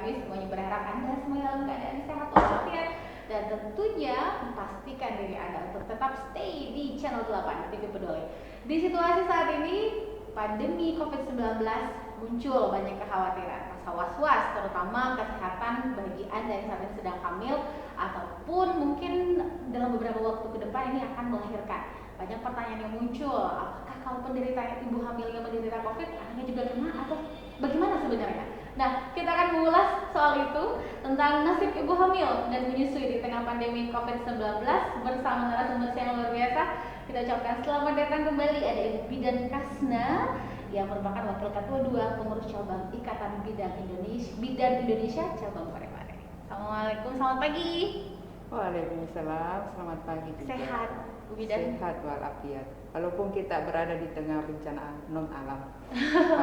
kami semuanya berharap Anda semuanya dalam keadaan sehat walafiat dan tentunya pastikan diri Anda untuk tetap stay di channel 8 TV Peduli. Di situasi saat ini pandemi COVID-19 muncul banyak kekhawatiran, rasa was-was terutama kesehatan bagi Anda yang saat ini sedang hamil ataupun mungkin dalam beberapa waktu ke depan ini akan melahirkan. Banyak pertanyaan yang muncul, apakah kalau penderita ibu hamil yang menderita COVID anaknya juga kena atau bagaimana sebenarnya? Nah, kita akan mengulas soal itu tentang nasib ibu hamil dan menyusui di tengah pandemi COVID-19 bersama narasumber yang luar biasa. Kita ucapkan selamat datang kembali ada Ibu Bidan Kasna yang merupakan Wakil Ketua 2 Pengurus Cabang Ikatan Bidan Indonesia Cabang Parepare. Assalamualaikum, selamat pagi. Waalaikumsalam, selamat pagi juga. Sehat, Bu Bidan? Sehat walafiat. Walaupun kita berada di tengah bencana non alam.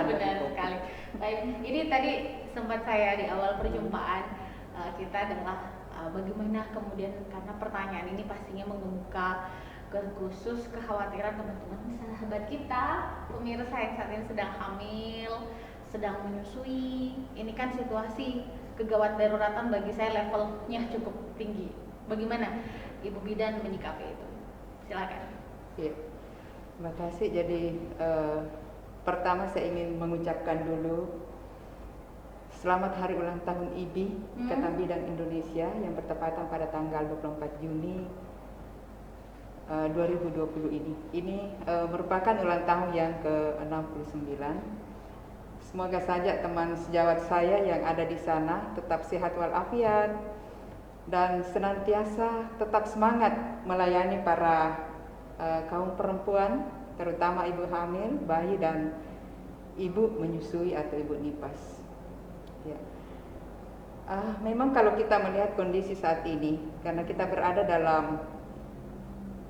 Benar sekali. Baik, ini tadi sempat saya di awal perjumpaan kita adalah bagaimana kemudian karena pertanyaan ini pastinya mengemuka khusus kekhawatiran teman-teman sahabat kita, pemirsa yang saat ini sedang hamil, sedang menyusui. Ini kan situasi kegawat daruratan bagi saya levelnya cukup tinggi. Bagaimana Ibu Bidan menyikapi itu? Silakan. Ya, terima kasih. Jadi pertama saya ingin mengucapkan dulu selamat hari ulang tahun IBI Ikatan Bidan Indonesia yang bertepatan pada tanggal 24 Juni 2020 ini. Ini merupakan ulang tahun yang ke-69. Semoga saja teman sejawat saya yang ada di sana tetap sehat walafiat dan senantiasa tetap semangat melayani para kaum perempuan, terutama ibu hamil, bayi dan ibu menyusui atau ibu nifas. Ya. Memang kalau kita melihat kondisi saat ini, karena kita berada dalam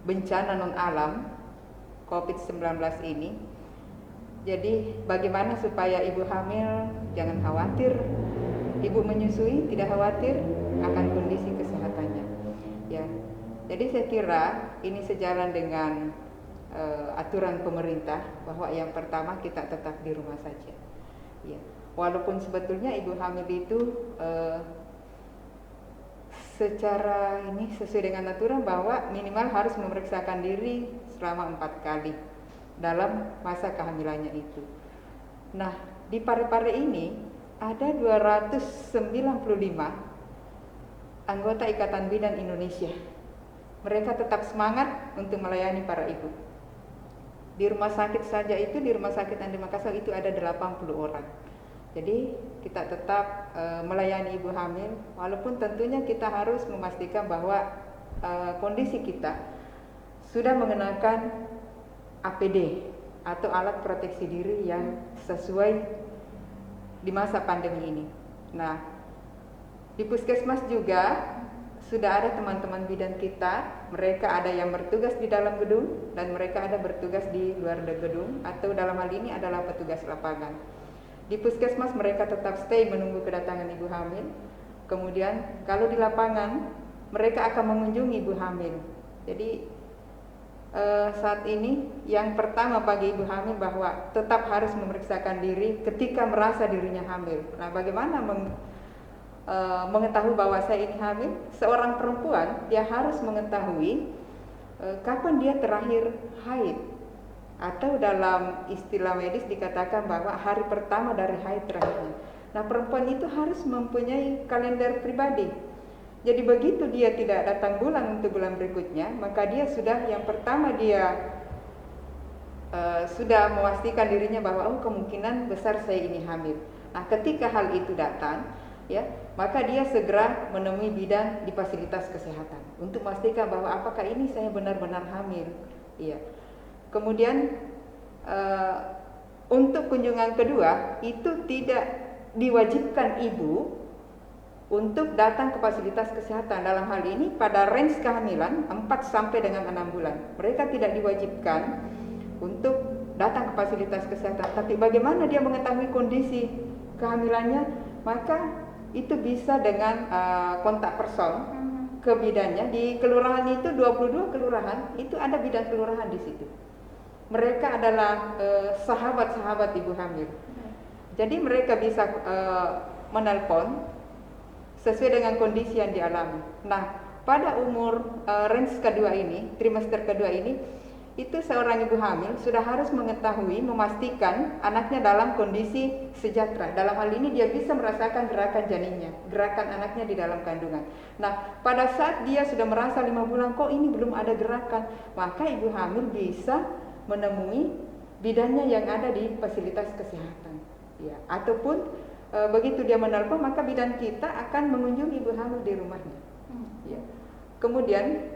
bencana non alam COVID-19 ini, jadi bagaimana supaya ibu hamil jangan khawatir, ibu menyusui tidak khawatir akan kondisi kesehatannya. Ya, jadi saya kira ini sejalan dengan aturan pemerintah bahwa yang pertama kita tetap di rumah saja. Ya, walaupun sebetulnya ibu hamil itu secara ini sesuai dengan aturan bahwa minimal harus memeriksakan diri selama 4 kali dalam masa kehamilannya itu. Nah, di Parepare ini ada 295 anggota Ikatan Bidan Indonesia. Mereka tetap semangat untuk melayani para ibu. Di rumah sakit saja itu, di Rumah Sakit Andi Makassar itu ada 80 orang. Jadi kita tetap melayani ibu hamil, walaupun tentunya kita harus memastikan bahwa kondisi kita sudah mengenakan APD atau alat proteksi diri yang sesuai di masa pandemi ini. Nah, di puskesmas juga sudah ada teman-teman bidan kita, mereka ada yang bertugas di dalam gedung dan mereka ada bertugas di luar gedung atau dalam hal ini adalah petugas lapangan. Di puskesmas mereka tetap stay menunggu kedatangan ibu hamil. Kemudian kalau di lapangan mereka akan mengunjungi ibu hamil. Jadi saat ini yang pertama bagi ibu hamil bahwa tetap harus memeriksakan diri ketika merasa dirinya hamil. Nah, bagaimana mengetahui bahwa saya ini hamil? Seorang perempuan dia harus mengetahui kapan dia terakhir haid. Atau dalam istilah medis dikatakan bahwa hari pertama dari haid terakhirnya. Nah, perempuan itu harus mempunyai kalender pribadi. Jadi begitu dia tidak datang bulan untuk bulan berikutnya, maka dia sudah yang pertama dia sudah memastikan dirinya bahwa kemungkinan besar saya ini hamil. Nah, ketika hal itu datang, ya, maka dia segera menemui bidan di fasilitas kesehatan untuk memastikan bahwa apakah ini saya benar-benar hamil. Iya. Kemudian untuk kunjungan kedua itu tidak diwajibkan ibu untuk datang ke fasilitas kesehatan. Dalam hal ini pada range kehamilan 4 sampai dengan 6 bulan. Mereka tidak diwajibkan untuk datang ke fasilitas kesehatan. Tapi bagaimana dia mengetahui kondisi kehamilannya? Maka itu bisa dengan kontak person ke bidannya. Di kelurahan itu 22 kelurahan, itu ada bidan kelurahan di situ. Mereka adalah sahabat-sahabat ibu hamil. Jadi mereka bisa menelpon sesuai dengan kondisi yang dialami. Nah, pada umur range kedua ini, trimester kedua ini, itu seorang ibu hamil sudah harus mengetahui, memastikan anaknya dalam kondisi sejahtera. Dalam hal ini dia bisa merasakan gerakan janinnya, gerakan anaknya di dalam kandungan. Nah, pada saat dia sudah merasa 5 bulan, kok ini belum ada gerakan, maka ibu hamil bisa menemui bidannya yang ada di fasilitas kesehatan. Ya, ataupun begitu dia menelpon, maka bidan kita akan mengunjungi ibu hamil di rumahnya. Ya. Kemudian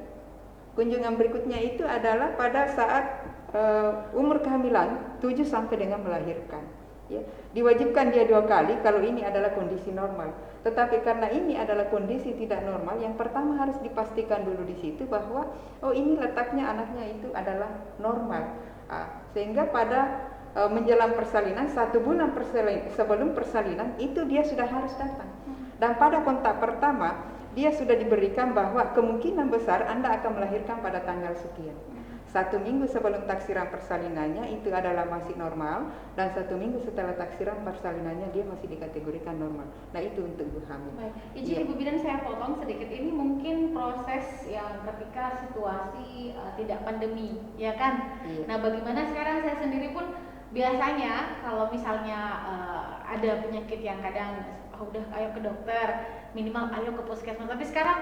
kunjungan berikutnya itu adalah pada saat umur kehamilan 7 sampai dengan melahirkan. Ya. Diwajibkan dia 2 kali kalau ini adalah kondisi normal. Tetapi karena ini adalah kondisi tidak normal, yang pertama harus dipastikan dulu di situ bahwa ini letaknya anaknya itu adalah normal. Sehingga pada menjelang persalinan, 1 bulan sebelum persalinan itu dia sudah harus datang. Dan pada kontak pertama dia sudah diberikan bahwa kemungkinan besar Anda akan melahirkan pada tanggal sekian. 1 minggu sebelum taksiran persalinannya itu adalah masih normal, dan 1 minggu setelah taksiran persalinannya dia masih dikategorikan normal. Nah, itu untuk ibu hamil. Baik, izin Ibu Bidan saya potong sedikit. Ini mungkin proses yang ketika situasi tidak pandemi, ya kan? Iya. Nah, bagaimana sekarang saya sendiri pun biasanya kalau misalnya ada penyakit yang kadang udah ayo ke dokter, minimal ayo ke puskesmas, tapi sekarang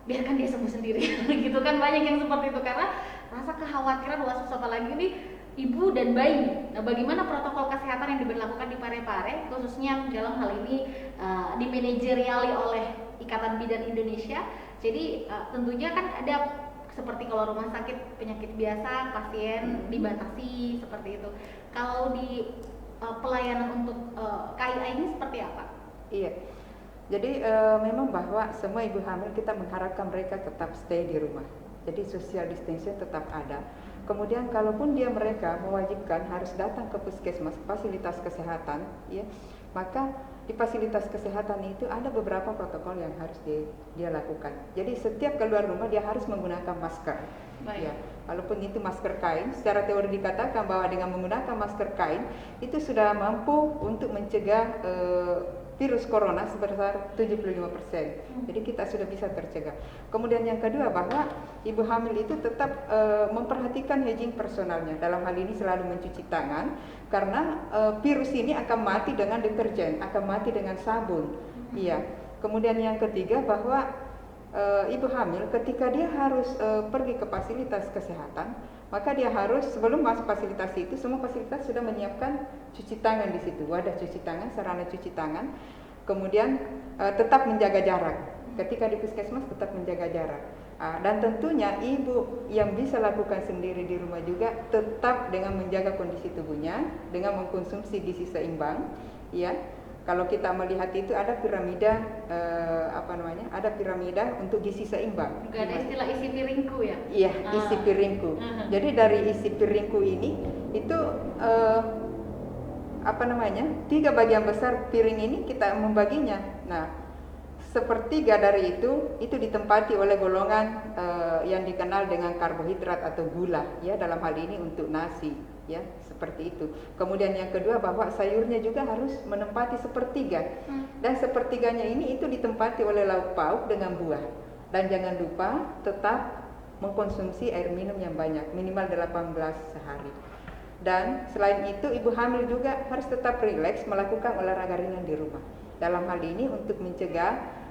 biarkan dia sembuh sendiri gitu kan, banyak yang seperti itu karena rasa kekhawatiran waswas apalagi ini ibu dan bayi. Nah, bagaimana protokol kesehatan yang diberlakukan di Parepare khususnya dalam hal ini dimanajeriali oleh Ikatan Bidan Indonesia. Jadi tentunya kan ada seperti kalau rumah sakit penyakit biasa pasien dibatasi seperti itu. Kalau di pelayanan untuk KIA ini seperti apa? Iya. Jadi memang bahwa semua ibu hamil kita mengharapkan mereka tetap stay di rumah. Jadi social distancing tetap ada. Kemudian kalaupun mereka mewajibkan harus datang ke puskesmas, fasilitas kesehatan, ya, maka di fasilitas kesehatan itu ada beberapa protokol yang harus dia lakukan. Jadi setiap keluar rumah dia harus menggunakan masker. Ya, walaupun itu masker kain, secara teori dikatakan bahwa dengan menggunakan masker kain itu sudah mampu untuk mencegah virus corona sebesar 75%. Jadi kita sudah bisa tercegah. Kemudian yang kedua bahwa ibu hamil itu tetap memperhatikan hygiene personalnya. Dalam hal ini selalu mencuci tangan karena virus ini akan mati dengan deterjen, akan mati dengan sabun. Iya. Kemudian yang ketiga bahwa ibu hamil ketika dia harus pergi ke fasilitas kesehatan, maka dia harus sebelum masuk fasilitas itu semua fasilitas sudah menyiapkan cuci tangan di situ, wadah cuci tangan, sarana cuci tangan. Kemudian tetap menjaga jarak. Ketika di puskesmas tetap menjaga jarak. Dan tentunya ibu yang bisa lakukan sendiri di rumah juga tetap dengan menjaga kondisi tubuhnya dengan mengkonsumsi gizi seimbang, ya. Kalau kita melihat itu ada piramida ada piramida untuk gizi seimbang. Gak ada istilah isi piringku ya? Iya, isi piringku. Jadi dari isi piringku ini itu 3 bagian besar piring ini kita membaginya. Nah, 1/3 dari itu ditempati oleh golongan yang dikenal dengan karbohidrat atau gula, ya, dalam hal ini untuk nasi, ya, seperti itu. Kemudian yang kedua bahwa sayurnya juga harus menempati 1/3, dan 1/3-nya ini itu ditempati oleh lauk pauk dengan buah. Dan jangan lupa tetap mengkonsumsi air minum yang banyak, minimal 18 gelas sehari. Dan selain itu ibu hamil juga harus tetap rileks melakukan olahraga ringan di rumah. Dalam hal ini untuk mencegah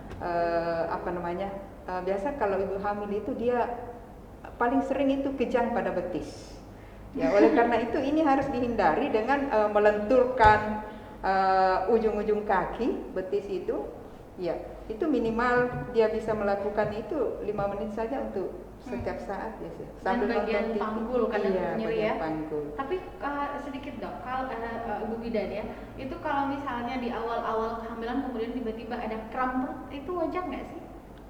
biasa kalau ibu hamil itu dia paling sering itu kejang pada betis. Ya, oleh karena itu ini harus dihindari dengan melenturkan ujung-ujung kaki betis itu. Ya, itu minimal dia bisa melakukan itu 5 menit saja untuk setiap saat, ya sih. Sambil bagian panggul kadang nyeri ya. Panggul. Tapi sedikit dok, kalau Ibu Bidan ya, itu kalau misalnya di awal-awal kehamilan kemudian tiba-tiba ada kram perut, itu wajar nggak sih?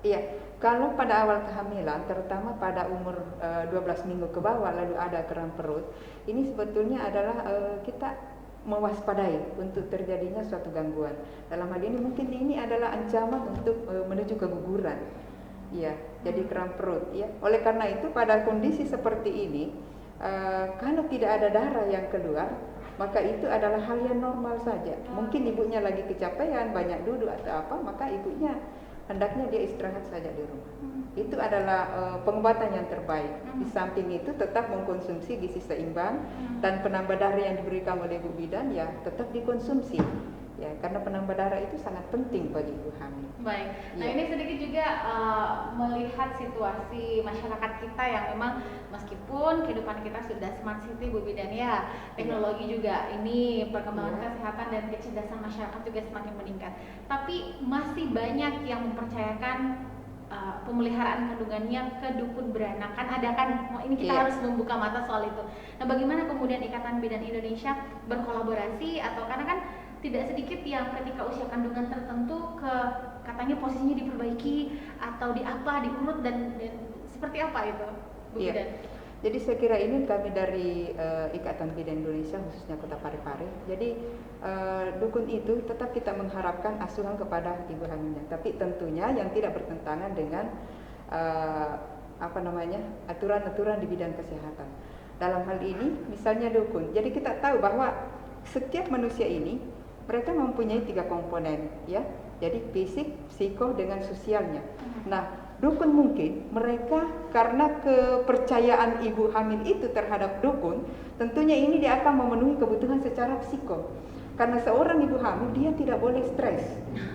Iya, kalau pada awal kehamilan, terutama pada umur 12 minggu ke bawah lalu ada kram perut, ini sebetulnya adalah kita mewaspadai untuk terjadinya suatu gangguan. Dalam hal ini mungkin ini adalah ancaman untuk menuju keguguran. Ya, jadi kram perut, ya. Oleh karena itu pada kondisi seperti ini, kalau tidak ada darah yang keluar, maka itu adalah hal yang normal saja. Mungkin ibunya lagi kecapean, banyak duduk atau apa, maka ibunya hendaknya dia istirahat saja di rumah. Itu adalah pengobatan yang terbaik. Di samping itu tetap mengkonsumsi gizi seimbang dan penambah darah yang diberikan oleh ibu bidan ya tetap dikonsumsi. Ya, karena penambah darah itu sangat penting bagi ibu hamil. Baik. Nah, Ya. ini sedikit juga melihat situasi masyarakat kita yang memang meskipun kehidupan kita sudah smart city Bu Bidan ya, teknologi juga ini perkembangan kesehatan dan kecerdasan masyarakat juga semakin meningkat. Tapi masih banyak yang mempercayakan pemeliharaan kandungannya ke dukun beranak. Kan ada kan, ini kita harus membuka mata soal itu. Nah, bagaimana kemudian Ikatan Bidan Indonesia berkolaborasi atau karena kan tidak sedikit yang ketika usia kandungan tertentu katanya posisinya diperbaiki atau diurut dan seperti apa itu Bu Bidan? Jadi saya kira ini kami dari Ikatan Bidan Indonesia khususnya Kota Parepare. Jadi dukun itu tetap kita mengharapkan asuhan kepada ibu hamilnya, tapi tentunya yang tidak bertentangan dengan aturan-aturan di bidang kesehatan. Dalam hal ini misalnya dukun. Jadi kita tahu bahwa setiap manusia ini mereka mempunyai 3 komponen ya. Jadi fisik, psiko dengan sosialnya. Nah, dukun mungkin mereka karena kepercayaan ibu hamil itu terhadap dukun, tentunya ini dia akan memenuhi kebutuhan secara psiko. Karena seorang ibu hamil dia tidak boleh stres.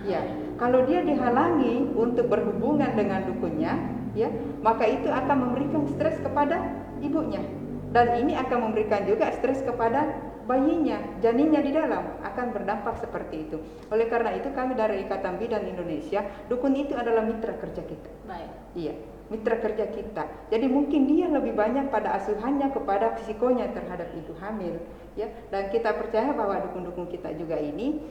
Ya, kalau dia dihalangi untuk berhubungan dengan dukunnya, ya, maka itu akan memberikan stres kepada ibunya. Dan ini akan memberikan juga stres kepada bayinya, janinnya di dalam akan berdampak seperti itu. Oleh karena itu kami dari Ikatan Bidan Indonesia, dukun itu adalah mitra kerja kita. Baik. Iya, mitra kerja kita. Jadi mungkin dia lebih banyak pada asuhannya kepada psikonya terhadap ibu hamil, ya. Dan kita percaya bahwa dukun-dukun kita juga ini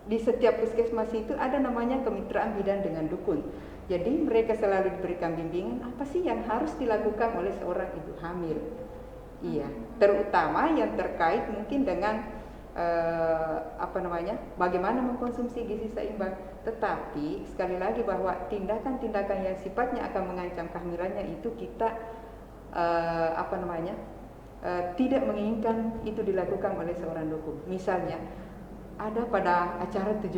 di setiap puskesmas itu ada namanya kemitraan bidan dengan dukun. Jadi mereka selalu diberikan bimbingan apa sih yang harus dilakukan oleh seorang ibu hamil. Iya, terutama yang terkait mungkin dengan bagaimana mengkonsumsi gizi seimbang. Tetapi sekali lagi bahwa tindakan-tindakan yang sifatnya akan mengancam kehamilannya itu kita tidak menginginkan itu dilakukan oleh seorang dukun. Misalnya ada pada acara 7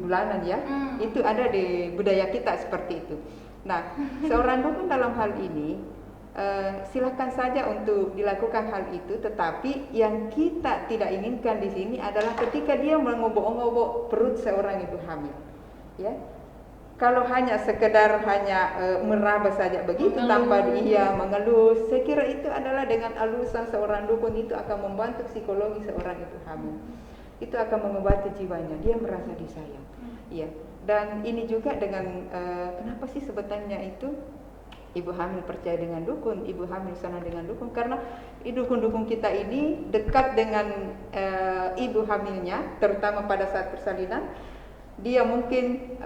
bulanan ya, itu ada di budaya kita seperti itu. Nah, seorang dukun dalam hal ini silakan saja untuk dilakukan hal itu, tetapi yang kita tidak inginkan di sini adalah ketika dia mengobok-ngobok perut seorang ibu hamil. Ya, kalau hanya sekedar meraba saja begitu tanpa dia mengelus, saya kira itu adalah dengan alusan seorang dukun itu akan membantu psikologi seorang ibu hamil. Itu akan mengobati jiwanya, dia merasa disayang. Ya, dan ini juga dengan kenapa sih sebetulnya itu ibu hamil percaya dengan dukun, ibu hamil sana dengan dukun, karena dukun-dukun kita ini dekat dengan ibu hamilnya, terutama pada saat persalinan. Dia mungkin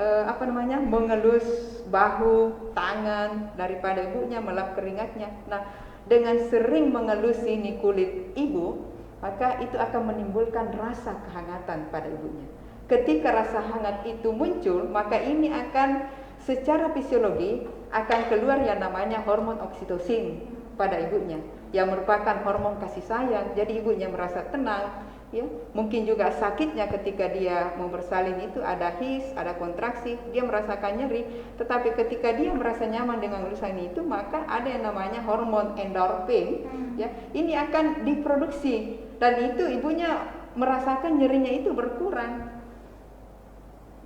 mengelus bahu, tangan daripada ibunya, melap keringatnya. Nah, dengan sering mengelus ini kulit ibu, maka itu akan menimbulkan rasa kehangatan pada ibunya. Ketika rasa hangat itu muncul, maka ini akan secara fisiologi akan keluar yang namanya hormon oksitosin pada ibunya, yang merupakan hormon kasih sayang. Jadi ibunya merasa tenang, ya. Mungkin juga sakitnya ketika dia mau bersalin itu ada his, ada kontraksi, dia merasakan nyeri. Tetapi ketika dia merasa nyaman dengan urusan itu, maka ada yang namanya hormon endorfin, ya. Ini akan diproduksi dan itu ibunya merasakan nyerinya itu berkurang.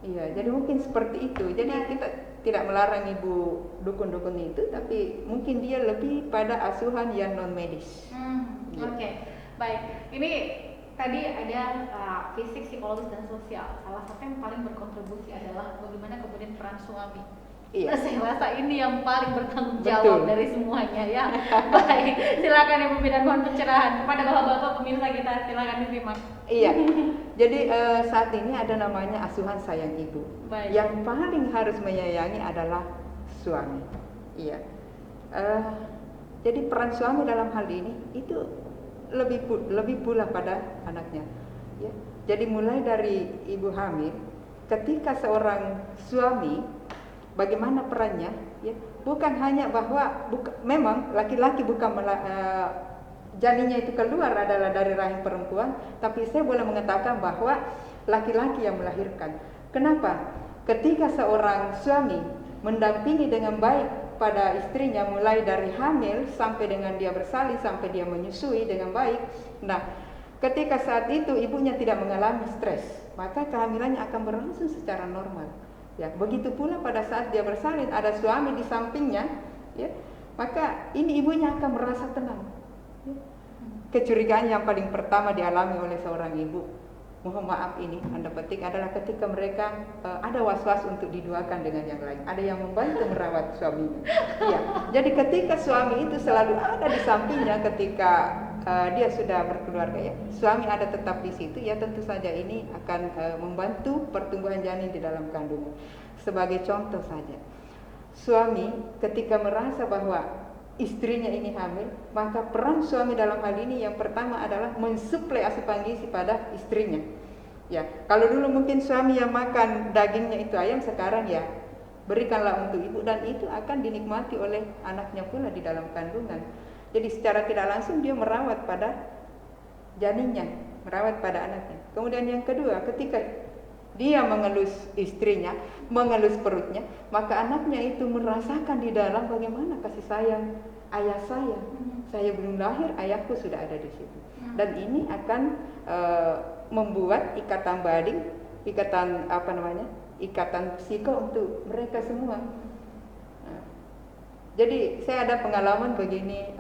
Iya, jadi mungkin seperti itu. Jadi kita tidak melarang ibu dukun-dukun itu, tapi mungkin dia lebih pada asuhan yang non medis. Oke. Baik. Ini tadi ada fisik, psikologis dan sosial. Salah satu yang paling berkontribusi adalah bagaimana kemudian peran suami. Iya. Saya rasa ini yang paling bertanggung jawab dari semuanya ya. Baik, silakan Ibu Bidan, mohon pencerahan kepada bapak-bapak pemirsa kita, silakan disimak. Iya. Jadi saat ini ada namanya asuhan sayang ibu. Baik. Yang paling harus menyayangi adalah suami. Iya. Jadi peran suami dalam hal ini itu lebih pula pada anaknya. Ya. Jadi mulai dari ibu hamil, ketika seorang suami bagaimana perannya, ya, bukan hanya bahwa memang laki-laki bukan janinnya itu keluar adalah dari rahim perempuan, tapi saya boleh mengatakan bahwa laki-laki yang melahirkan. Kenapa? ketika seorang suami mendampingi dengan baik pada istrinya mulai dari hamil sampai dengan dia bersalin sampai dia menyusui dengan baik. Nah, ketika saat itu ibunya tidak mengalami stres, maka kehamilannya akan berlangsung secara normal. Ya, begitu pula pada saat dia bersalin ada suami di sampingnya, ya, maka ini ibunya akan merasa tenang. Ya. Kecurigaan yang paling pertama dialami oleh seorang ibu, mohon maaf ini Anda petik, adalah ketika mereka ada was-was untuk diduakan dengan yang lain. Ada yang membantu merawat suaminya. Ya, jadi ketika suami itu selalu ada di sampingnya ketika dia sudah berkeluarga, ya, suami ada tetap di situ, ya tentu saja ini akan membantu pertumbuhan janin di dalam kandungan. Sebagai contoh saja, suami ketika merasa bahwa istrinya ini hamil, maka peran suami dalam hal ini yang pertama adalah mensuplai asupan gizi pada istrinya. Ya, kalau dulu mungkin suami yang makan dagingnya itu ayam, sekarang ya berikanlah untuk ibu, dan itu akan dinikmati oleh anaknya pula di dalam kandungan. Jadi secara tidak langsung dia merawat pada janinnya, merawat pada anaknya. Kemudian yang kedua, ketika dia mengelus istrinya, mengelus perutnya, maka anaknya itu merasakan di dalam bagaimana kasih sayang ayah saya. Saya belum lahir, ayahku sudah ada di situ. Dan ini akan membuat ikatan bading, ikatan psiko untuk mereka semua. Nah, jadi saya ada pengalaman begini,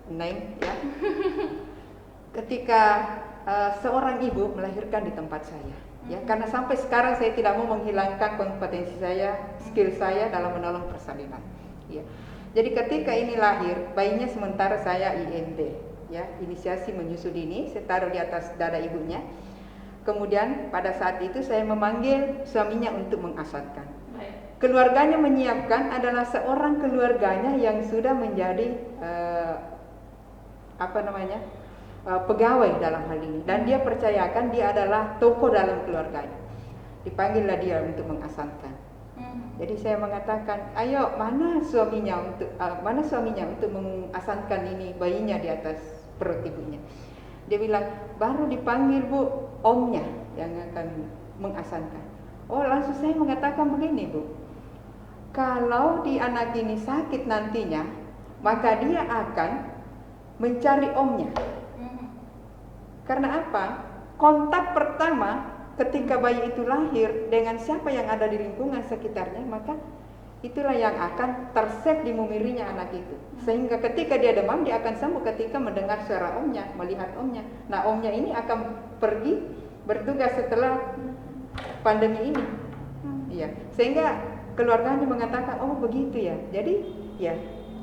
Neng, ya. Ketika seorang ibu melahirkan di tempat saya. Ya, karena sampai sekarang saya tidak mau menghilangkan kompetensi saya, skill saya dalam menolong persalinan. Ya. Jadi ketika ini lahir, bayinya sementara saya IMD, ya, inisiasi menyusu dini, saya taruh di atas dada ibunya. Kemudian pada saat itu saya memanggil suaminya untuk mengasadkan. Keluarganya menyiapkan adalah seorang keluarganya yang sudah menjadi pegawai dalam hal ini, dan dia percayakan dia adalah tokoh dalam keluarganya. Dipanggillah dia untuk mengasankan. Jadi saya mengatakan, ayo mana suaminya untuk mengasankan ini bayinya di atas perut ibunya. Dia bilang, baru dipanggil Bu, omnya yang akan mengasankan. Oh, langsung saya mengatakan begini, Bu, kalau di anak ini sakit nantinya, maka dia akan mencari omnya. Karena apa? Kontak pertama ketika bayi itu lahir dengan siapa yang ada di lingkungan sekitarnya, maka itulah yang akan tersave di memorinya anak itu. Sehingga ketika dia demam, dia akan sembuh ketika mendengar suara omnya, melihat omnya. Nah, omnya ini akan pergi bertugas setelah pandemi ini. Iya. Sehingga keluarganya mengatakan, oh begitu ya. Jadi ya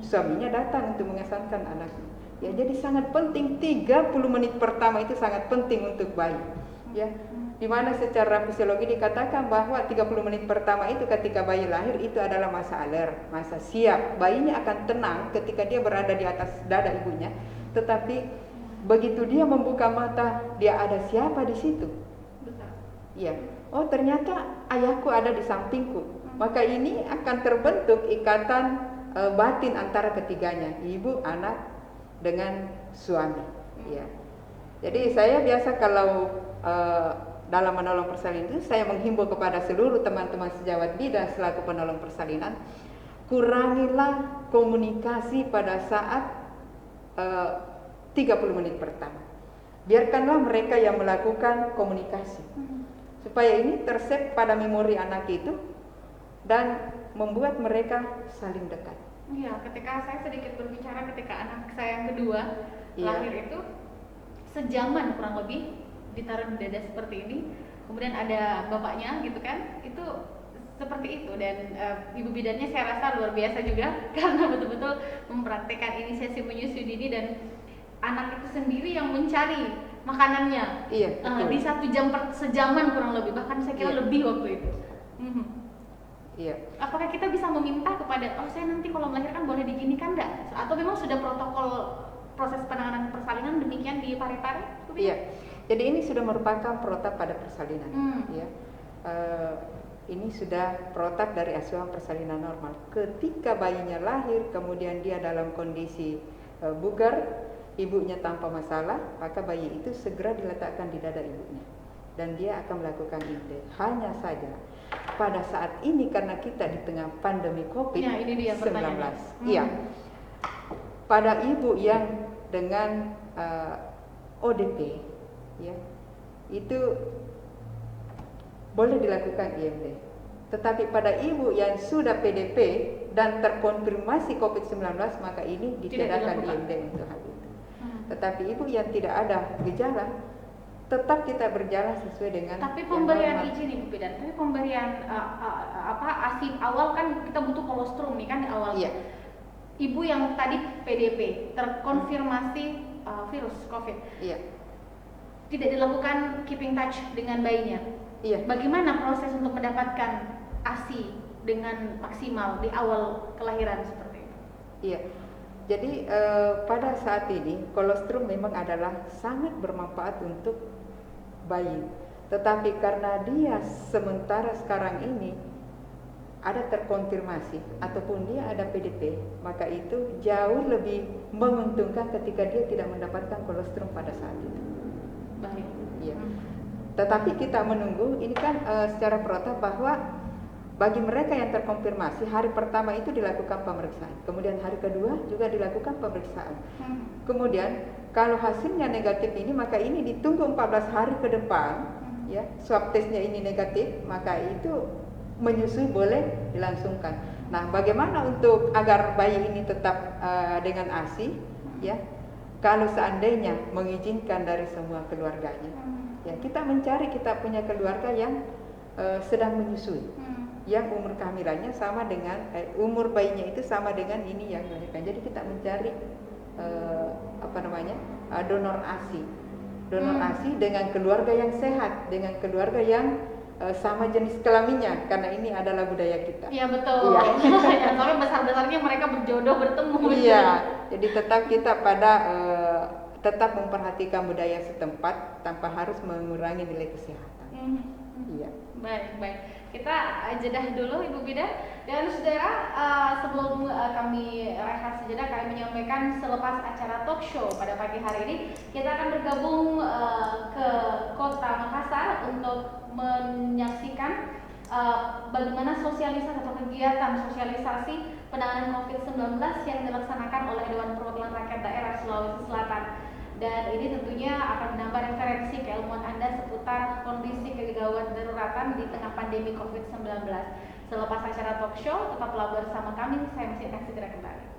suaminya datang untuk mengasankan anaknya. Ya, jadi sangat penting 30 menit pertama itu sangat penting untuk bayi. Ya, dimana secara fisiologi dikatakan bahwa 30 menit pertama itu ketika bayi lahir itu adalah masa alert, masa siap. Bayinya akan tenang ketika dia berada di atas dada ibunya, tetapi begitu dia membuka mata, dia ada siapa di situ? Ya, oh ternyata ayahku ada di sampingku. Maka ini akan terbentuk ikatan batin antara ketiganya, ibu, anak, dengan suami. Ya. Jadi saya biasa kalau dalam menolong persalinan itu saya menghimbau kepada seluruh teman-teman sejawat bidan selaku penolong persalinan, kurangilah komunikasi pada saat 30 menit pertama. Biarkanlah mereka yang melakukan komunikasi, supaya ini tersave pada memori anak itu dan membuat mereka saling dekat. Iya, ketika saya sedikit berbicara ketika anak saya yang kedua lahir itu sejaman kurang lebih ditaruh di dada seperti ini, kemudian ada bapaknya gitu kan, itu seperti itu. Dan ibu bidannya saya rasa luar biasa juga karena betul-betul mempraktekkan inisiasi menyusui dini dan anak itu sendiri yang mencari makanannya. Iya, di 1 jam sejaman kurang lebih, bahkan saya kira lebih waktu itu. Iya. Apakah kita bisa meminta kepada, oh saya nanti kalau melahirkan boleh diginikan enggak? Atau memang sudah protokol proses penanganan persalinan demikian di Parepare? Iya. Jadi ini sudah merupakan protap pada persalinan. Ya. Ini sudah protap dari asuhan persalinan normal. Ketika bayinya lahir, kemudian dia dalam kondisi bugar, ibunya tanpa masalah, maka bayi itu segera diletakkan di dada ibunya dan dia akan melakukan IMD. Hanya saja pada saat ini karena kita di tengah pandemi COVID-19, Ya, ini dia pertanyaannya. iya, pada ibu yang dengan ODP, ya, itu boleh dilakukan IMD. Tetapi pada ibu yang sudah PDP dan terkonfirmasi COVID-19, maka ini ditiadakan IMD untuk hal itu. Tetapi ibu yang tidak ada gejala, tetap kita berjalan sesuai dengan. Tapi pemberian izin Ibu Bidan, tapi pemberian ASI awal kan kita butuh kolostrum nih kan di awal. Iya. Ibu yang tadi PDP terkonfirmasi virus COVID. Iya. Tidak dilakukan keeping touch dengan bayinya. Iya. Bagaimana proses untuk mendapatkan ASI dengan maksimal di awal kelahiran seperti itu? Iya. Jadi pada saat ini kolostrum memang adalah sangat bermanfaat untuk bayi. Tetapi karena dia sementara sekarang ini ada terkonfirmasi ataupun dia ada PDP, maka itu jauh lebih menguntungkan ketika dia tidak mendapatkan kolostrum pada saat itu. Baik. Iya. Tetapi kita menunggu ini kan secara protap bahwa bagi mereka yang terkonfirmasi hari pertama itu dilakukan pemeriksaan, kemudian hari kedua juga dilakukan pemeriksaan. Kemudian kalau hasilnya negatif ini, maka ini ditunggu 14 hari ke depan, ya, swab testnya ini negatif, maka itu menyusui boleh dilangsungkan. Nah, bagaimana untuk agar bayi ini tetap dengan ASI, ya? Kalau seandainya mengizinkan dari semua keluarganya, ya kita mencari kita punya keluarga yang sedang menyusui, yang umur kehamilannya sama dengan umur bayinya itu sama dengan ini yang melahirkan. Jadi kita mencari donor ASI dengan keluarga yang sehat, dengan keluarga yang sama jenis kelaminnya, karena ini adalah budaya kita. Iya betul. Iya. Ya, sampai besar-besarnya mereka berjodoh bertemu. Iya. Jadi tetap kita tetap memperhatikan budaya setempat tanpa harus mengurangi nilai kesehatan. Iya. Baik. Kita jedah dulu Ibu Bidan. Dan saudara, sebelum kami rehat sejenak, kami menyampaikan selepas acara talk show pada pagi hari ini, kita akan bergabung ke Kota Makassar untuk menyaksikan bagaimana sosialisasi atau kegiatan sosialisasi penanganan COVID-19 yang dilaksanakan oleh Dewan Perwakilan Rakyat Daerah Sulawesi Selatan. Dan ini tentunya akan menambah referensi keilmuan Anda seputar kondisi kegawat daruratan di tengah pandemi COVID-19. Selepas acara talk show, tetaplah bersama kami. Saya masih akan segera kembali.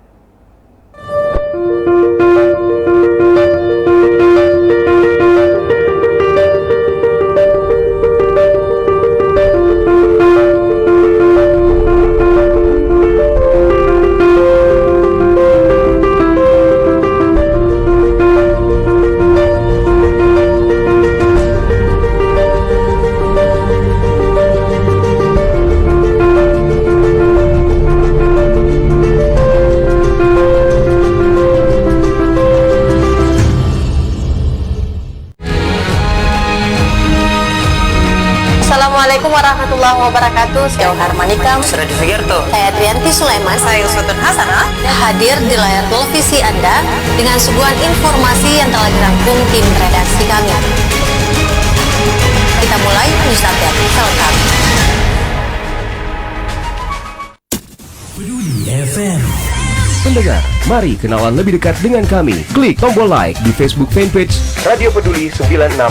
Assalamualaikum warahmatullahi wabarakatuh. Saya Harmanika, Suradi Sugiarto, saya Trianti Sulaiman, saya Uswatun Hasanah, hadir di layar televisi Anda dengan suguhan informasi yang telah dirangkum tim redaksi kami. Kita mulai news update selengkapnya. Peduli FM. Pendengar, mari kenalan lebih dekat dengan kami. Klik tombol like di Facebook fanpage Radio Peduli 96,9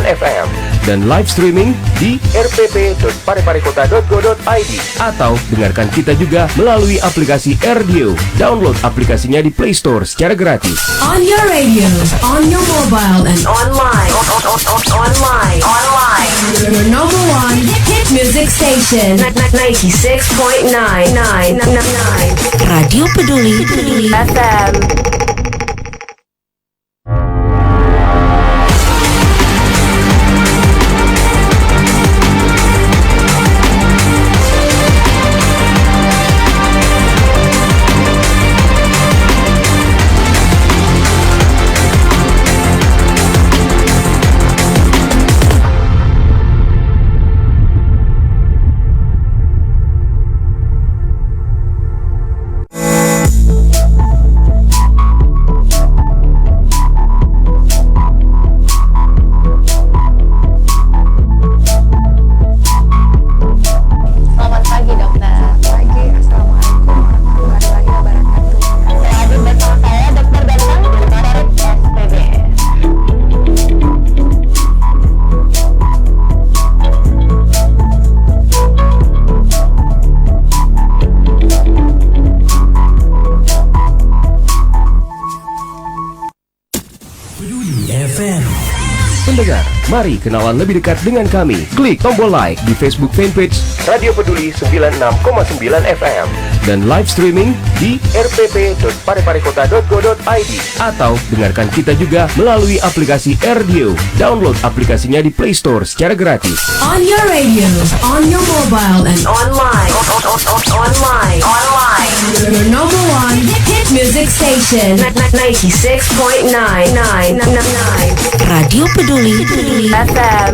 FM dan live streaming di rpp.pareparekota.go.id atau dengarkan kita juga melalui aplikasi RDio. Download aplikasinya di Play Store secara gratis. On your radio, on your mobile, and Online. your number one hit music station. 96.9 Radio Peduli FM. Mari kenalan lebih dekat dengan kami. Klik tombol like di Facebook fanpage Radio Peduli 96,9 FM dan live streaming di rpp.pareparekota.go.id atau dengarkan kita juga melalui aplikasi RDio. Download aplikasinya di Play Store secara gratis. On your radio, on your mobile, and Online. Online. your number one hit music station. 96.9. Radio Peduli FM.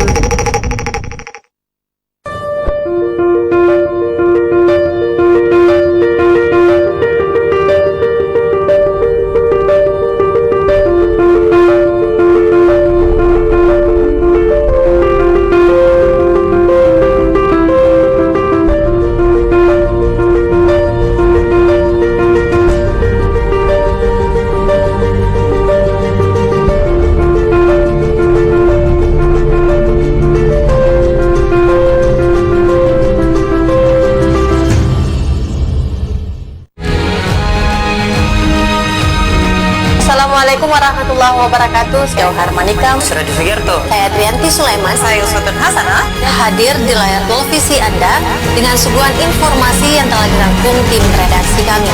Assalamualaikum warahmatullahi wabarakatuh. Sejauh Harmanikam, Suradi Sugiarto. saya Trianti Sulaiman, Saya Uswatun Hasanah. hadir di layar televisi Anda dengan suguhan informasi yang telah dirangkum tim redaksi kami.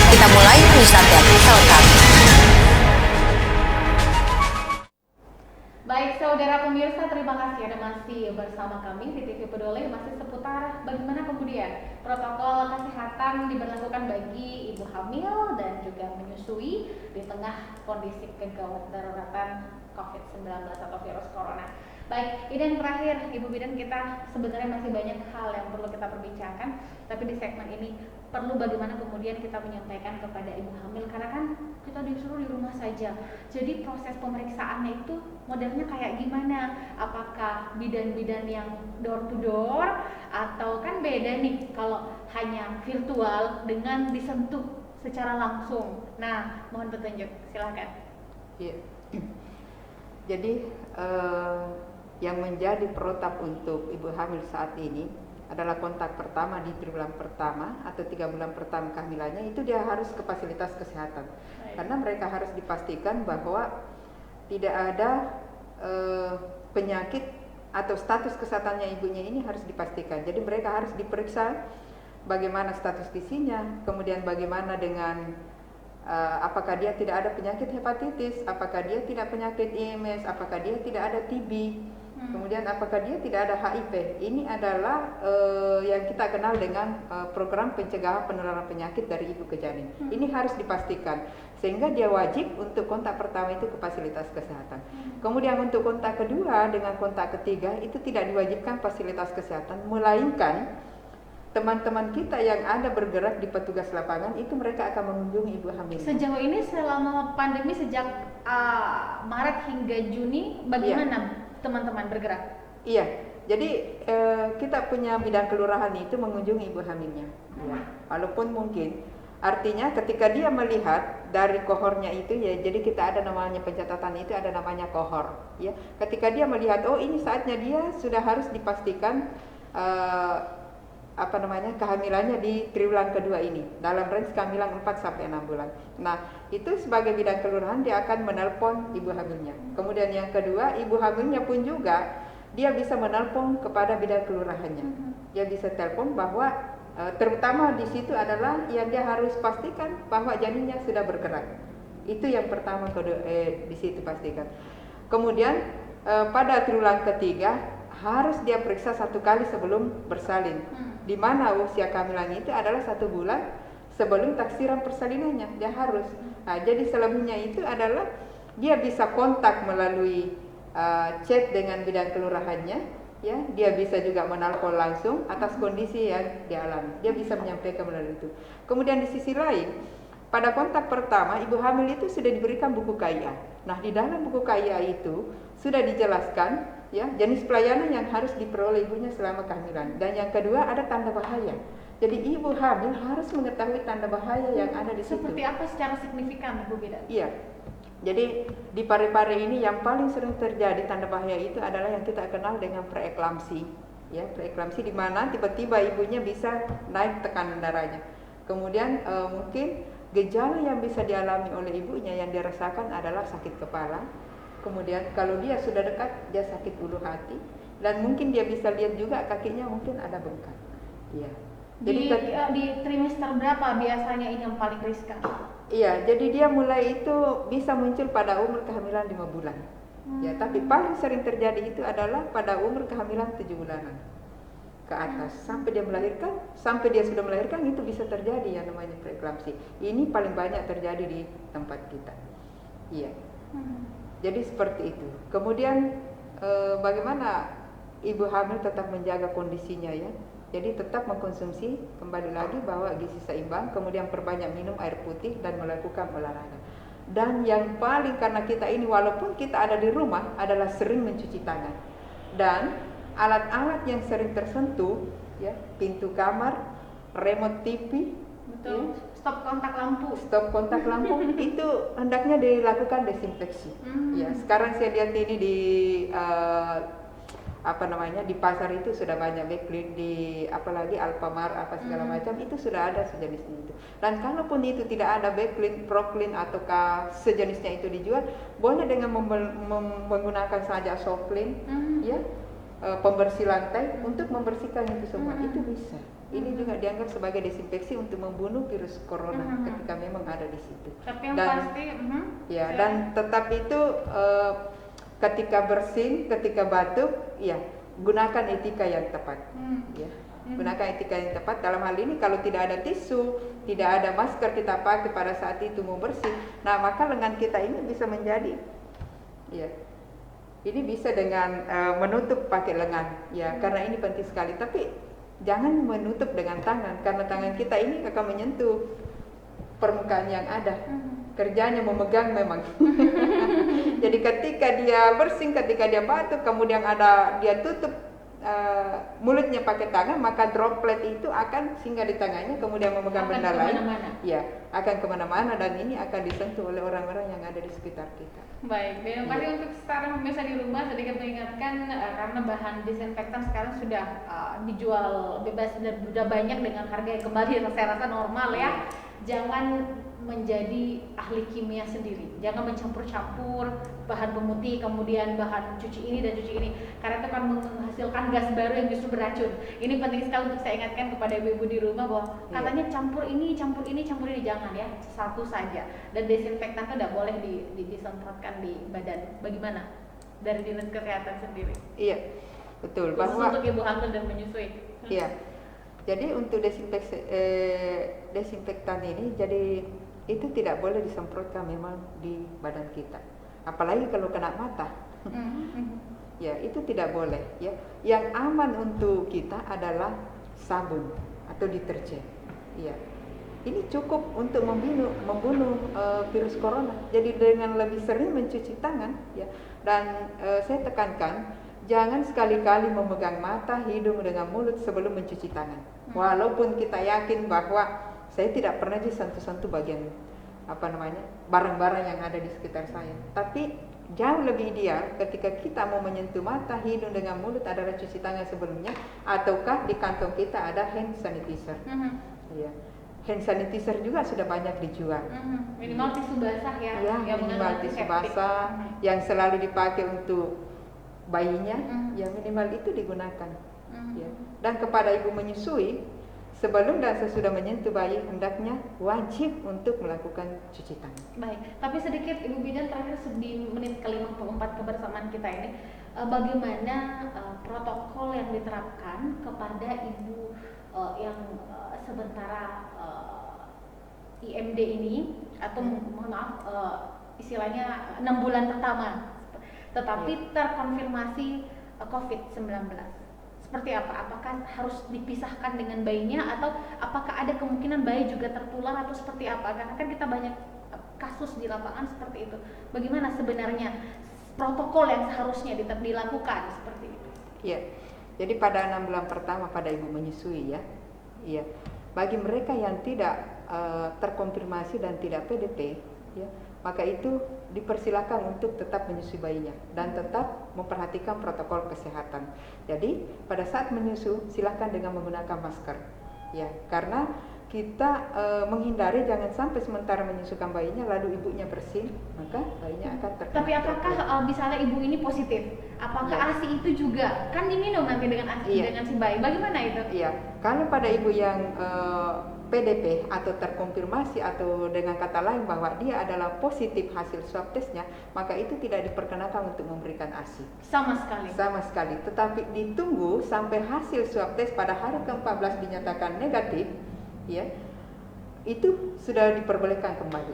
Kita mulai news update selengkapnya. Baik saudara pemirsa, terima kasih Anda masih bersama kami di TV Peduli. Masih seputar bagaimana kemudian protokol kesehatan diberlakukan bagi ibu hamil dan juga menyusui di tengah kondisi kegawat daruratan COVID-19 atau virus corona. Baik, ini yang terakhir Ibu Bidan, kita sebenarnya masih banyak hal yang perlu kita perbincangkan, tapi di segmen ini perlu bagaimana kemudian kita menyampaikan kepada ibu hamil, karena kan kita disuruh di rumah saja. Jadi proses pemeriksaannya itu modelnya kayak gimana? Apakah bidan-bidan yang door to door atau kan beda nih kalau hanya virtual dengan disentuh secara langsung. Nah, mohon petunjuk, silakan. Iya. Jadi yang menjadi protap untuk ibu hamil saat ini adalah kontak pertama di triwulan pertama atau 3 bulan pertama kehamilannya, itu dia harus ke fasilitas kesehatan. Karena mereka harus dipastikan bahwa tidak ada penyakit atau status kesehatannya ibunya ini harus dipastikan. Jadi mereka harus diperiksa bagaimana status gizinya, kemudian bagaimana dengan apakah dia tidak ada penyakit hepatitis, apakah dia tidak penyakit IMS, apakah dia tidak ada TB, kemudian apakah dia tidak ada HIV. Ini adalah yang kita kenal dengan program pencegahan penularan penyakit dari ibu ke janin. Ini harus dipastikan, sehingga dia wajib untuk kontak pertama itu ke fasilitas kesehatan. Kemudian untuk kontak kedua dengan kontak ketiga itu tidak diwajibkan fasilitas kesehatan, melainkan teman-teman kita yang ada bergerak di petugas lapangan itu mereka akan mengunjungi ibu hamil. Sejauh ini selama pandemi sejak Maret hingga Juni, bagaimana teman-teman bergerak? Iya, jadi kita punya bidang kelurahan itu mengunjungi ibu hamilnya. Ya. Walaupun mungkin artinya ketika dia melihat dari kohornya itu, ya, jadi kita ada namanya pencatatan itu, ada namanya kohor. Ya, ketika dia melihat, oh ini saatnya dia sudah harus dipastikan kehamilannya di triwulan kedua ini dalam range kehamilan 4 sampai 6 bulan. Nah, itu sebagai bidang kelurahan dia akan menelpon ibu hamilnya. Kemudian yang kedua, ibu hamilnya pun juga dia bisa menelpon kepada bidang kelurahannya. Dia bisa telepon bahwa terutama di situ adalah yang dia harus pastikan bahwa janinnya sudah bergerak. Itu yang pertama di situ pastikan. Kemudian pada triwulan ketiga harus dia periksa 1 kali sebelum bersalin. Di mana usia kehamilannya itu adalah 1 bulan sebelum taksiran persalinannya, dia harus. Nah, jadi selebihnya itu adalah dia bisa kontak melalui chat dengan bidang kelurahannya, ya. Dia bisa juga menelpon langsung atas kondisi yang dialami. Dia bisa menyampaikan melalui itu. Kemudian di sisi lain, pada kontak pertama ibu hamil itu sudah diberikan buku KIA. Nah, di dalam buku KIA itu sudah dijelaskan, ya, jenis pelayanan yang harus diperoleh ibunya selama kehamilan. Dan yang kedua ada tanda bahaya. Jadi ibu hamil harus mengetahui tanda bahaya yang ada di situ. Seperti apa secara signifikan, Bu Bidan? Iya. Jadi di pare-pare ini yang paling sering terjadi tanda bahaya itu adalah yang kita kenal dengan preeklamsi. Ya, preeklamsi di mana tiba-tiba ibunya bisa naik tekanan darahnya. Kemudian mungkin gejala yang bisa dialami oleh ibunya yang dirasakan adalah sakit kepala, Kemudian kalau dia sudah dekat, dia sakit ulu hati, dan mungkin dia bisa lihat juga kakinya mungkin ada bengkak. Iya. Di trimester berapa biasanya ini yang paling riskan? Iya, jadi dia mulai itu bisa muncul pada umur kehamilan 5 bulan. Ya, tapi paling sering terjadi itu adalah pada umur kehamilan 7 bulanan ke atas. Sampai dia melahirkan, sampai dia sudah melahirkan itu bisa terjadi yang namanya preeklamsi. Ini paling banyak terjadi di tempat kita. Iya. Jadi seperti itu. Kemudian bagaimana ibu hamil tetap menjaga kondisinya ya. Jadi tetap mengkonsumsi, kembali lagi bahwa gizi seimbang, kemudian perbanyak minum air putih dan melakukan olahraga. Dan yang paling karena kita ini walaupun kita ada di rumah adalah sering mencuci tangan. Dan alat-alat yang sering tersentuh ya, pintu kamar, remote TV, Betul. ya, Stop kontak lampu. itu hendaknya dilakukan desinfeksi. Ya, sekarang saya lihat ini di di pasar itu sudah banyak backclean, di apalagi Alfamart apa segala macam itu sudah ada sejenisnya itu. Dan kalaupun itu tidak ada backclean, proclean ataukah sejenisnya itu dijual, boleh dengan menggunakan saja soft clean, ya, pembersih lantai untuk membersihkan itu semua, itu bisa. Ini juga dianggap sebagai desinfeksi untuk membunuh virus corona ketika memang ada di situ. Tapi yang Dan, pasti, ya, dan tetap itu ketika bersin, ketika batuk, ya gunakan etika yang tepat. Ya, gunakan etika yang tepat. Dalam hal ini kalau tidak ada tisu, tidak ada masker kita pakai pada saat itu mau bersih, nah maka lengan kita ini bisa menjadi, ya, ini bisa dengan menutup pakai lengan, ya, karena ini penting sekali. Tapi jangan menutup dengan tangan, karena tangan kita ini akan menyentuh permukaan yang ada. Kerjanya memegang memang. Jadi ketika dia bersin, ketika dia batuk, kemudian dia tutup mulutnya pakai tangan, maka droplet itu akan singgah di tangannya, kemudian memegang benda lain. Ya, akan kemana-mana, dan ini akan disentuh oleh orang-orang yang ada di sekitar kita. Baik, terima kasih untuk sekarang pemirsa di rumah, sedikit mengingatkan karena bahan disinfektan sekarang sudah dijual bebas dan sudah banyak dengan harga yang kembali saya rasa normal ya. Jangan menjadi ahli kimia sendiri, jangan mencampur-campur bahan pemutih kemudian bahan cuci ini dan cuci ini, karena itu akan menghasilkan gas baru yang justru beracun. Ini penting sekali untuk saya ingatkan kepada ibu-ibu di rumah bahwa katanya campur ini, jangan ya, satu saja. Dan desinfektan itu tidak boleh disemprotkan di badan. Bagaimana dari dinas kesehatan sendiri? Iya, betul. Khusus Bahwa untuk ibu hamil dan menyusui. Iya. Jadi untuk desinfektan ini, jadi itu tidak boleh disemprotkan memang di badan kita. Apalagi kalau kena mata. Ya, itu tidak boleh ya. Yang aman untuk kita adalah sabun atau deterjen. Ya. Ini cukup untuk membunuh virus corona. Jadi dengan lebih sering mencuci tangan ya. Dan saya tekankan, jangan sekali-kali memegang mata, hidung dengan mulut sebelum mencuci tangan. Walaupun kita yakin bahwa saya tidak pernah disentuh-sentuh bagian barang-barang yang ada di sekitar saya. Tapi jauh lebih ideal ketika kita mau menyentuh mata, hidung dengan mulut adalah cuci tangan sebelumnya, ataukah di kantong kita ada hand sanitizer. Ya. Hand sanitizer juga sudah banyak dijual. Minimal tisu basah ya. Ya, minimal tisu basah yang selalu dipakai untuk bayinya, ya minimal itu digunakan. Ya. Dan kepada ibu menyusui, sebelum dan sesudah menyentuh bayi hendaknya wajib untuk melakukan cuci tangan. Baik, tapi sedikit Ibu Bidan terakhir di menit ke-54 kebersamaan kita ini, bagaimana protokol yang diterapkan kepada ibu yang sementara IMD ini atau mohon maaf istilahnya 6 bulan pertama, tetapi terkonfirmasi COVID-19. Seperti apa? Apakah harus dipisahkan dengan bayinya, atau apakah ada kemungkinan bayi juga tertular, atau seperti apa? Karena kan kita banyak kasus di lapangan seperti itu. Bagaimana sebenarnya protokol yang seharusnya dilakukan seperti itu? Ya, jadi pada 6 bulan pertama pada ibu menyusui ya, bagi mereka yang tidak terkonfirmasi dan tidak PDP, ya, maka itu dipersilakan untuk tetap menyusui bayinya dan tetap memperhatikan protokol kesehatan. Jadi pada saat menyusu silakan dengan menggunakan masker, ya, karena kita menghindari jangan sampai sementara menyusukan bayinya lalu ibunya bersin, maka bayinya akan terkena. Tapi apakah misalnya ibu ini positif, apakah Iya. ASI itu juga kan diminum nanti dengan ASI Iya. dengan si bayi? Bagaimana itu? Iya, kalau pada ibu yang PDP atau terkonfirmasi atau dengan kata lain bahwa dia adalah positif hasil swab testnya, maka itu tidak diperkenakan untuk memberikan ASI. Sama sekali. Sama sekali, tetapi ditunggu sampai hasil swab test pada hari ke-14 dinyatakan negatif, ya, itu sudah diperbolehkan kembali.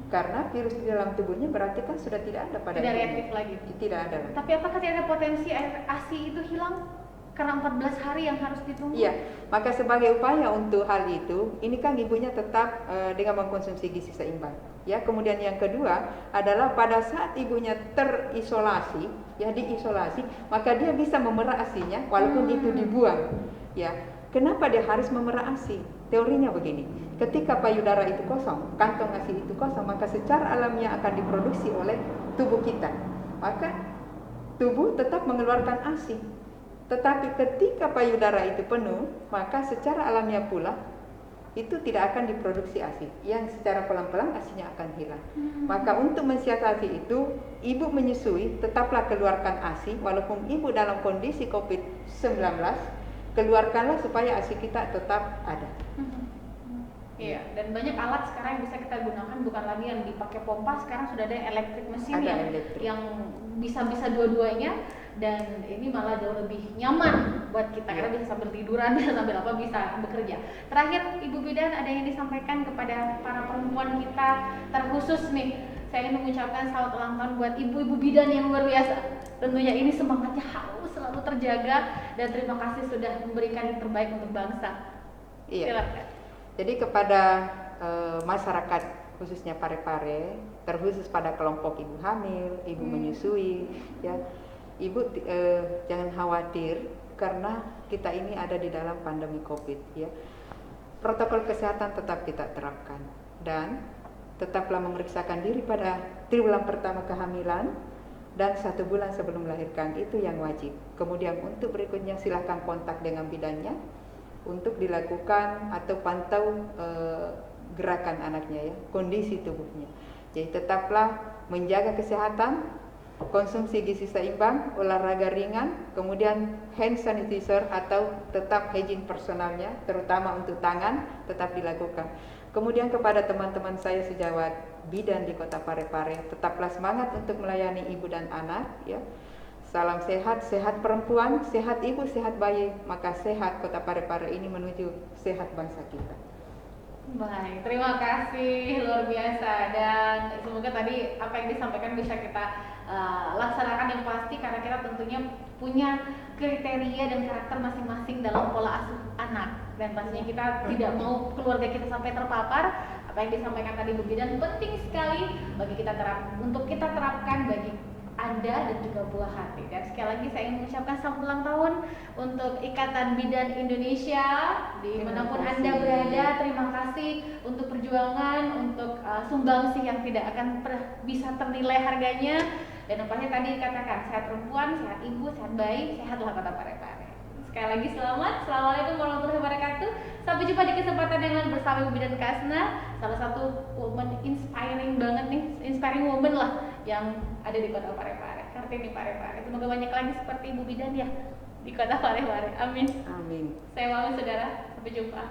Karena virus di dalam tubuhnya berarti kan sudah tidak ada pada Tidak ibunya. reaktif lagi. Tidak ada lagi. Tapi apakah tidak ada potensi ASI itu hilang karena 14 hari yang harus ditunggu? Iya, maka sebagai upaya untuk hal itu, ini kan ibunya tetap dengan mengkonsumsi gizi seimbang. Ya, kemudian yang kedua adalah pada saat ibunya terisolasi, ya diisolasi, maka dia bisa memerah ASI-nya walaupun itu dibuang. Ya, kenapa dia harus memerah ASI? Teorinya begini, ketika payudara itu kosong, kantong ASI itu kosong, maka secara alamiah akan diproduksi oleh tubuh kita. Maka tubuh tetap mengeluarkan ASI. Tetapi ketika payudara itu penuh, maka secara alamiah pula itu tidak akan diproduksi ASI. Yang secara pelan-pelan ASI-nya akan hilang. Maka untuk mensiasati itu, ibu menyusui tetaplah keluarkan ASI walaupun ibu dalam kondisi COVID-19, keluarkanlah supaya ASI kita tetap ada. Iya, dan banyak alat sekarang yang bisa kita gunakan, bukan lagi yang dipakai pompa, sekarang sudah ada electric mesin Ada elektrik. yang bisa dua-duanya, dan ini malah jauh lebih nyaman buat kita karena bisa sambil tiduran, bisa sambil apa, bisa bekerja. Terakhir, Ibu Bidan, ada yang disampaikan kepada para perempuan kita terkhusus nih. Saya ingin mengucapkan selamat ulang tahun buat ibu-ibu bidan yang luar biasa. Tentunya ini semangatnya harus selalu terjaga, dan terima kasih sudah memberikan yang terbaik untuk bangsa. Iya. Silakan. Jadi kepada masyarakat khususnya Parepare, terkhusus pada kelompok ibu hamil, ibu menyusui, ya, ibu jangan khawatir karena kita ini ada di dalam pandemi COVID, ya. Protokol kesehatan tetap kita terapkan dan tetaplah memeriksakan diri pada triwulan pertama kehamilan dan 1 bulan sebelum melahirkan, itu yang wajib. Kemudian untuk berikutnya silahkan kontak dengan bidannya untuk dilakukan atau pantau gerakan anaknya, ya, kondisi tubuhnya. Jadi tetaplah menjaga kesehatan, konsumsi gizi seimbang, olahraga ringan, kemudian hand sanitizer atau tetap hygiene personalnya, terutama untuk tangan, tetap dilakukan. Kemudian kepada teman-teman saya sejawat bidan di Kota Parepare, tetaplah semangat untuk melayani ibu dan anak, ya. Salam sehat, sehat perempuan, sehat ibu, sehat bayi, maka sehat Kota Parepare ini menuju sehat bangsa kita. Baik, terima kasih, luar biasa, dan semoga tadi apa yang disampaikan bisa kita laksanakan yang pasti, karena kita tentunya punya kriteria dan karakter masing-masing dalam pola asuh anak, dan pastinya kita tidak mau keluarga kita sampai terpapar. Apa yang disampaikan tadi Bu Bidan penting sekali bagi kita untuk kita terapkan bagi Anda dan juga buah hati. Dan sekali lagi saya ingin mengucapkan selamat ulang tahun untuk Ikatan Bidan Indonesia dimanapun Anda berada. Terima kasih untuk perjuangan, untuk sumbangsih yang tidak akan bisa ternilai harganya. Dan nampaknya tadi dikatakan sehat perempuan, sehat ibu, sehat bayi, sehatlah Kota Parepare. Sekali lagi selamat. Assalamualaikum warahmatullahi wabarakatuh. Sampai jumpa di kesempatan yang lain bersama Ibu Bidan Kasna, salah satu woman inspiring banget nih, inspiring woman lah yang ada di Kota Parepare, Kartini Parepare. Semoga banyak lagi seperti Ibu Bidan ya di Kota Parepare. Amin. Amin. Saya Mami, saudara. Sampai jumpa.